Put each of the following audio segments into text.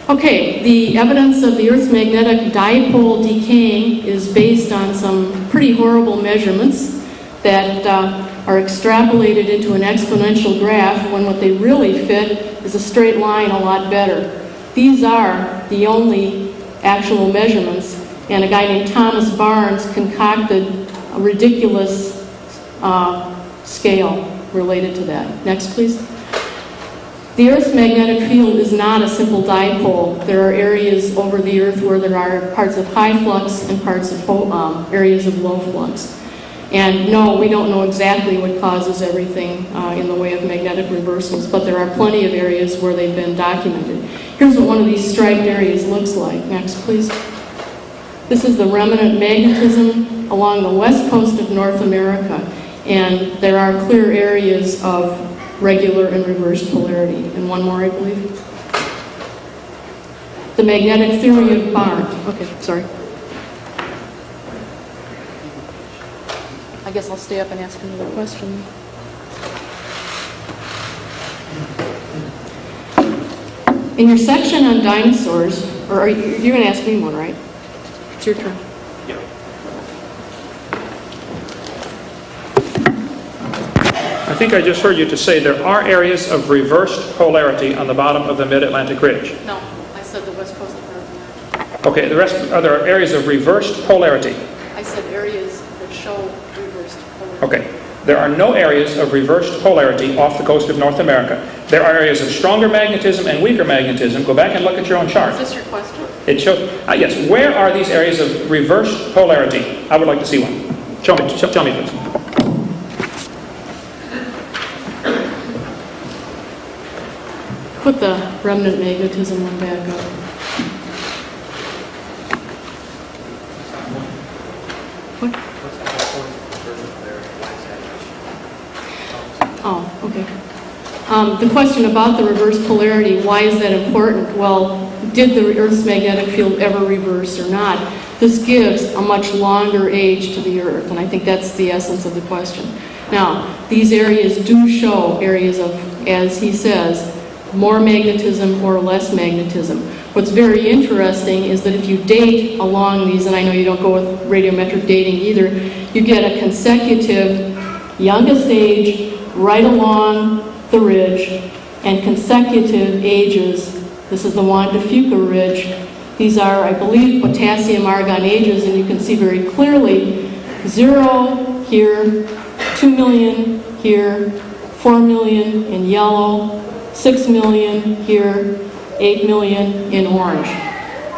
Okay, the evidence of the Earth's magnetic dipole decaying is based on some pretty horrible measurements that are extrapolated into an exponential graph when what they really fit is a straight line a lot better. These are the only actual measurements, and a guy named Thomas Barnes concocted a ridiculous scale related to that. Next, please. The Earth's magnetic field is not a simple dipole. There are areas over the Earth where there are parts of high flux and parts of areas of low flux. And no, we don't know exactly what causes everything in the way of magnetic reversals, but there are plenty of areas where they've been documented. Here's what one of these striped areas looks like. Next, please. This is the remnant magnetism along the west coast of North America, and there are clear areas of regular and reversed polarity. And one more, I believe. The magnetic theory of Barnes. Okay, sorry. I guess I'll stay up and ask another question. In your section on dinosaurs, or you're going to ask me one, right? It's your turn. Yeah. I think I just heard you to say there are areas of reversed polarity on the bottom of the Mid-Atlantic Ridge. No, I said the west coast of North America. Okay, the rest are there areas of reversed polarity? I said areas that show reversed polarity. Okay. There are no areas of reversed polarity off the coast of North America. There are areas of stronger magnetism and weaker magnetism. Go back and look at your own chart. Is this your question? It shows, yes, where are these areas of reversed polarity? I would like to see one. Show me, tell me please. Put the remnant magnetism one back up. What? Oh, okay. The question about the reverse polarity, why is that important? Well, did the Earth's magnetic field ever reverse or not? This gives a much longer age to the Earth, and I think that's the essence of the question. Now, these areas do show areas of, as he says, more magnetism or less magnetism. What's very interesting is that if you date along these, and I know you don't go with radiometric dating either, you get a consecutive youngest age right along the ridge and consecutive ages. This is the Juan de Fuca ridge. These are, I believe, potassium-argon ages, and you can see very clearly 0 here, 2 million here, 4 million in yellow, 6 million here, 8 million in orange.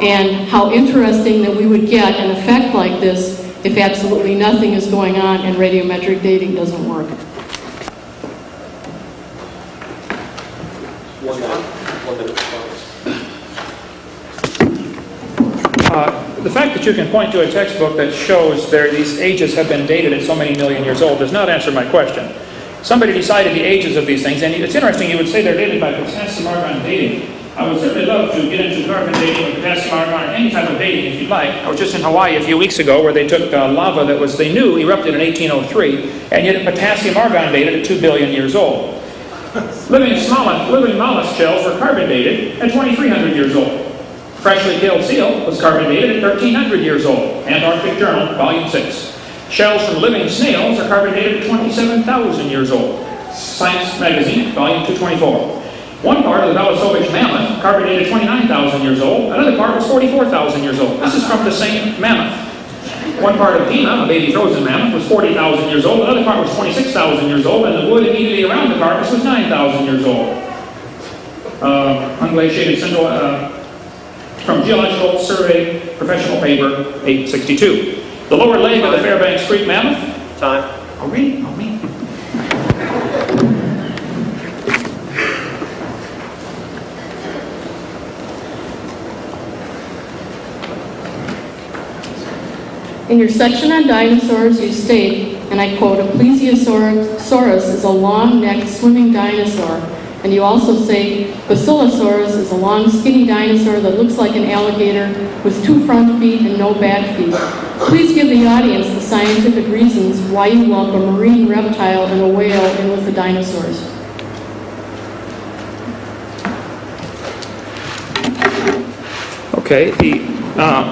And how interesting that we would get an effect like this if absolutely nothing is going on and radiometric dating doesn't work. The fact that you can point to a textbook that shows these ages have been dated at so many million years old does not answer my question. Somebody decided the ages of these things, and it's interesting you would say they're dated by potassium-argon dating. I would certainly love to get into carbon dating or potassium-argon or any type of dating if you'd like. I was just in Hawaii a few weeks ago where they took lava that they knew erupted in 1803, and yet potassium-argon dated at 2 billion years old. Living mollusk shells were carbon dated at 2,300 years old. Freshly killed seal was carbon dated at 1,300 years old. Antarctic Journal, Volume 6. Shells from living snails are carbon dated at 27,000 years old. Science Magazine, Volume 224. One part of the Belisovich mammoth, carbon dated 29,000 years old. Another part was 44,000 years old. This is from the same mammoth. One part of Dina, a baby frozen mammoth, was 40,000 years old. Another part was 26,000 years old, and the wood immediately around the carcass was 9,000 years old. Unglaciated syndrome from Geological Survey, Professional Paper, 862. The lower leg of the Fairbanks Creek mammoth. Time. Oh, really? Oh, me. In your section on dinosaurs, you state, and I quote, a plesiosaurus is a long-necked swimming dinosaur. And you also say Basilosaurus is a long, skinny dinosaur that looks like an alligator with 2 front feet and no back feet. Please give the audience the scientific reasons why you lump a marine reptile and a whale in with the dinosaurs. Okay, the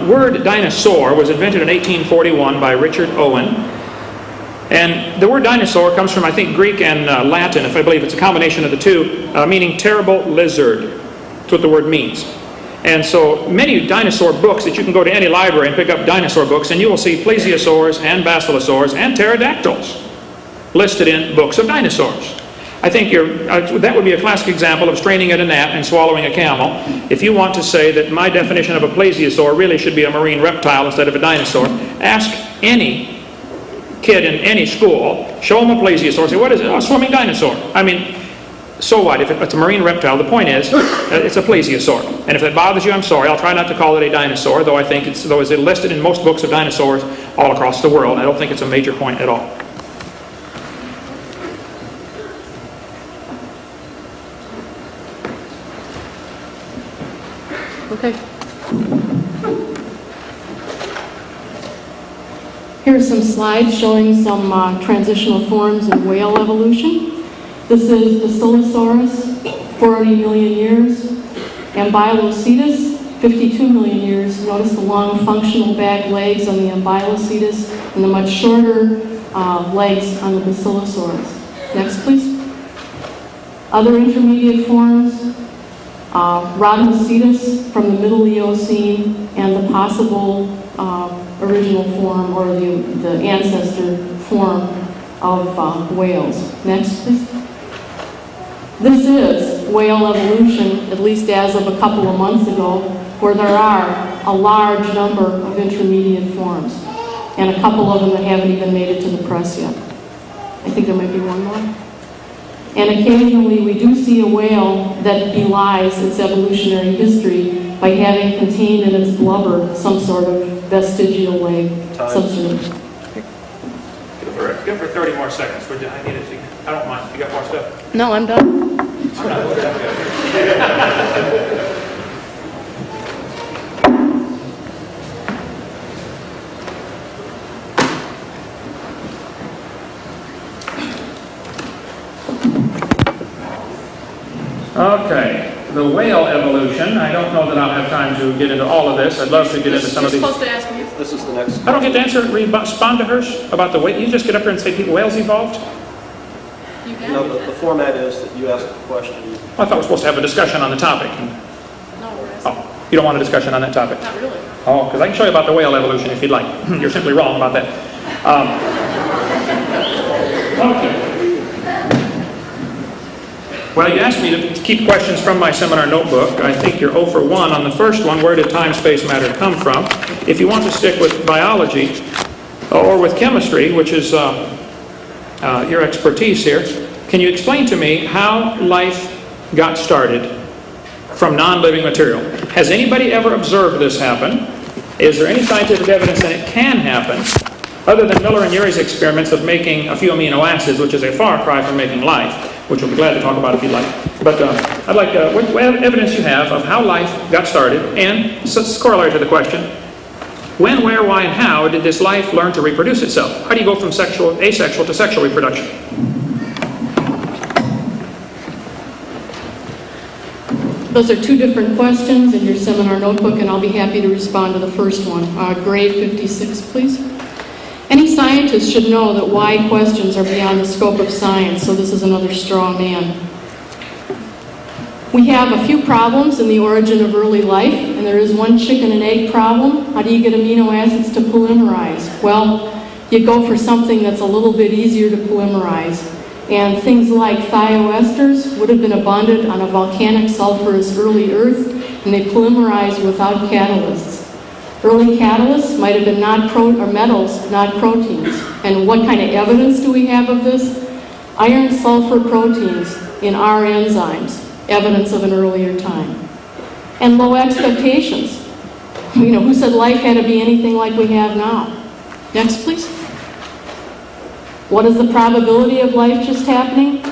word dinosaur was invented in 1841 by Richard Owen. And the word dinosaur comes from, I think, Greek and Latin, if I believe it's a combination of the two, meaning terrible lizard. That's what the word means. And so many dinosaur books that you can go to any library and pick up dinosaur books, and you will see plesiosaurs and basilosaurs and pterodactyls listed in books of dinosaurs. I think that would be a classic example of straining at a gnat and swallowing a camel. If you want to say that my definition of a plesiosaur really should be a marine reptile instead of a dinosaur, ask any kid in any school, show them a plesiosaur, say, what is it? Oh, a swimming dinosaur. I mean, so what? If it's a marine reptile, the point is, it's a plesiosaur. And if it bothers you, I'm sorry. I'll try not to call it a dinosaur, though I think it's listed in most books of dinosaurs all across the world. I don't think it's a major point at all. Okay. Here are some slides showing some transitional forms in whale evolution. This is Basilosaurus, 40 million years. Ambulocetus, 52 million years. Notice the long functional back legs on the Ambulocetus and the much shorter legs on the Basilosaurus. Next, please. Other intermediate forms. Rhodnocetus from the Middle Eocene and the possible original form or the ancestor form of whales. Next, please. This is whale evolution, at least as of a couple of months ago, where there are a large number of intermediate forms, and a couple of them that haven't even made it to the press yet. I think there might be one more. And occasionally we do see a whale that belies its evolutionary history by having contained in its blubber some sort of vestigial leg substance. Give for 30 more seconds. I need it. I don't mind. You got more stuff? No, I'm done. I'm not. Okay, the whale evolution. I don't know that I'll have time to get into all of this. I'd love to get into some of these. You're supposed to ask me. This is the next. I don't get to answer, respond to hers about the whale. You just get up here and say whales evolved? You can. No, the format is that you ask a question. I thought we were supposed to have a discussion on the topic. No, we're asking. Oh, you don't want a discussion on that topic? Not really. Oh, because I can show you about the whale evolution if you'd like. You're simply wrong about that. Okay. Well, you asked me to keep questions from my seminar notebook. I think you're 0 for 1 on the first one. Where did time, space, matter come from? If you want to stick with biology or with chemistry, which is your expertise here, can you explain to me how life got started from non-living material? Has anybody ever observed this happen? Is there any scientific evidence that it can happen, other than Miller and Urey's experiments of making a few amino acids, which is a far cry from making life, which we'll be glad to talk about if you'd like. But I'd like what evidence you have of how life got started, and corollary to the question, when, where, why, and how did this life learn to reproduce itself? How do you go from asexual to sexual reproduction? Those are two different questions in your seminar notebook, and I'll be happy to respond to the first one. Grade 56, please. Any scientist should know that why questions are beyond the scope of science, so this is another straw man. We have a few problems in the origin of early life, and there is one chicken and egg problem. How do you get amino acids to polymerize? Well, you go for something that's a little bit easier to polymerize. And things like thioesters would have been abundant on a volcanic sulfurous early Earth, and they polymerized without catalysts. Early catalysts might have been metals, not proteins. And what kind of evidence do we have of this? Iron sulfur proteins in our enzymes, evidence of an earlier time. And low expectations. You know, who said life had to be anything like we have now? Next, please. What is the probability of life just happening?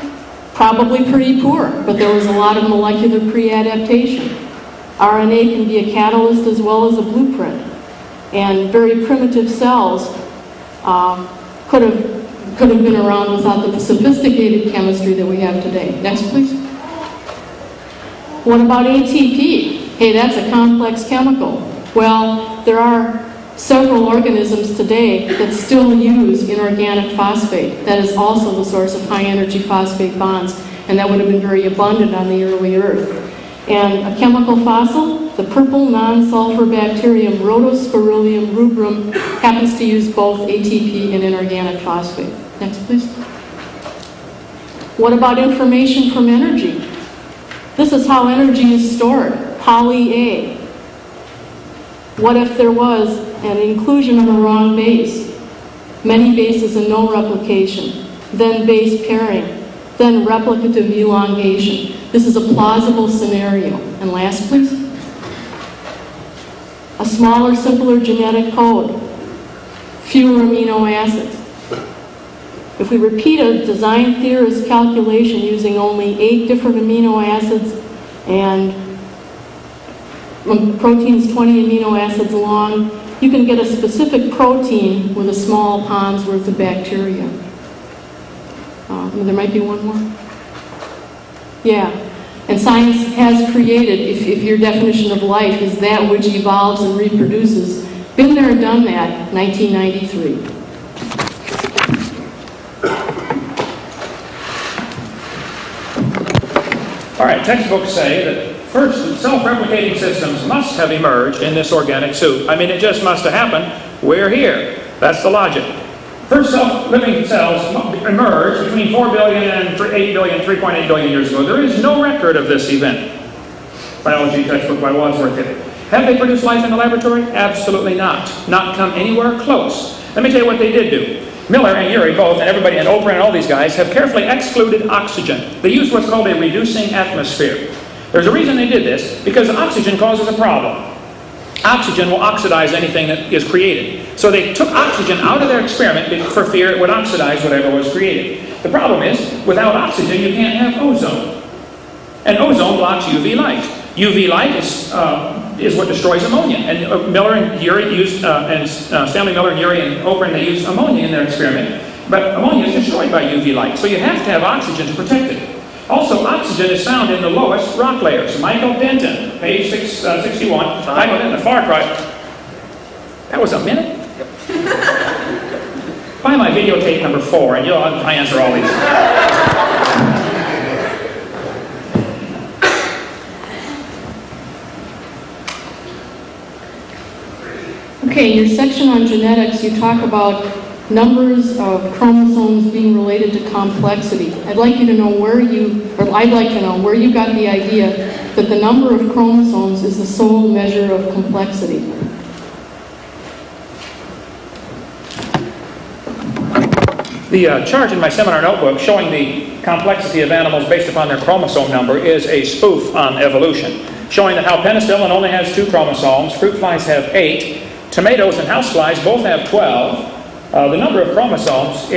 Probably pretty poor, but there was a lot of molecular pre-adaptation. RNA can be a catalyst as well as a blueprint. And very primitive cells could have been around without the sophisticated chemistry that we have today. Next, please. What about ATP? Hey, that's a complex chemical. Well, there are several organisms today that still use inorganic phosphate. That is also the source of high-energy phosphate bonds, and that would have been very abundant on the early Earth. And a chemical fossil, the purple non-sulfur bacterium Rhodospirillum rubrum, happens to use both ATP and inorganic phosphate. Next, please. What about information from energy? This is how energy is stored, poly A. What if there was an inclusion of a wrong base? Many bases and no replication, then base pairing, then replicative elongation. This is a plausible scenario. And last, please. A smaller, simpler genetic code, fewer amino acids. If we repeat a design theorist calculation using only 8 different amino acids and protein's 20 amino acids long, you can get a specific protein with a small pond's worth of bacteria. There might be one more. Yeah. And science has created, if your definition of life is that which evolves and reproduces, been there, done that, 1993. All right, textbooks say that first, self-replicating systems must have emerged in this organic soup. I mean, it just must have happened. We're here. That's the logic. First self-living cells emerged between 4 billion and 8 billion, 3.8 billion years ago. There is no record of this event. Biology textbook by Wadsworth did it. Have they produced life in the laboratory? Absolutely not. Not come anywhere close. Let me tell you what they did do. Miller and Urey both, and everybody, and Oprah and all these guys, have carefully excluded oxygen. They used what's called a reducing atmosphere. There's a reason they did this, because oxygen causes a problem. Oxygen will oxidize anything that is created. So they took oxygen out of their experiment for fear it would oxidize whatever was created. The problem is, without oxygen, you can't have ozone. And ozone blocks UV light. UV light is what destroys ammonia. And Miller and Urey used, Stanley Miller and Urey and Oprah, they used ammonia in their experiment. But ammonia is destroyed by UV light. So you have to have oxygen to protect it. Also, oxygen is found in the lowest rock layers. Michael Denton, page 61. Michael Denton, the far cry. That was a minute? Yep. Find my videotape number 4, and you'll answer all these. Okay, in your section on genetics, you talk about numbers of chromosomes being related to complexity. I'd like you to know I'd like to know where you got the idea that the number of chromosomes is the sole measure of complexity. The chart in my seminar notebook showing the complexity of animals based upon their chromosome number is a spoof on evolution, showing that how penicillin only has 2 chromosomes, fruit flies have 8, tomatoes and houseflies both have 12. The number of chromosomes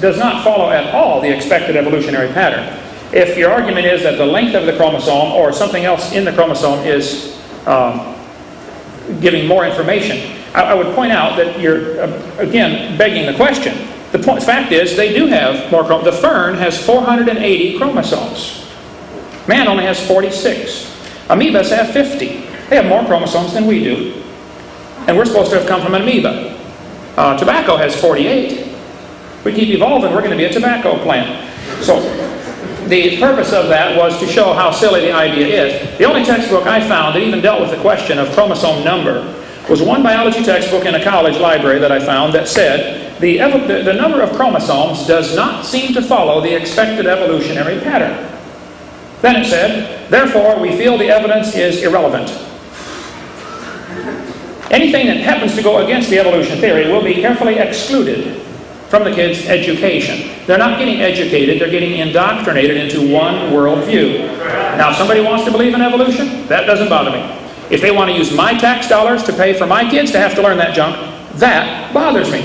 does not follow at all the expected evolutionary pattern. If your argument is that the length of the chromosome or something else in the chromosome is giving more information, I would point out that you're, again, begging the question. The fact is, they do have more chromosomes. The fern has 480 chromosomes. Man only has 46. Amoebas have 50. They have more chromosomes than we do. And we're supposed to have come from an amoeba. Tobacco has 48. We keep evolving, we're going to be a tobacco plant. So the purpose of that was to show how silly the idea is. The only textbook I found that even dealt with the question of chromosome number was one biology textbook in a college library that I found that said the number of chromosomes does not seem to follow the expected evolutionary pattern. Then it said, therefore we feel the evidence is irrelevant. Anything that happens to go against the evolution theory will be carefully excluded from the kids' education. They're not getting educated, they're getting indoctrinated into one worldview. Now, if somebody wants to believe in evolution, that doesn't bother me. If they want to use my tax dollars to pay for my kids to have to learn that junk, that bothers me.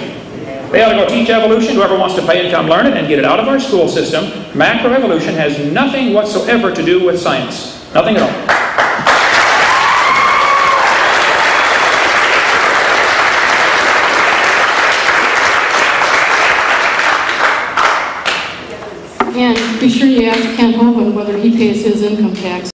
They ought to go teach evolution. Whoever wants to pay and come learn it and get it out of our school system. Macroevolution has nothing whatsoever to do with science. Nothing at all. And be sure you ask Kent Hovind whether he pays his income tax.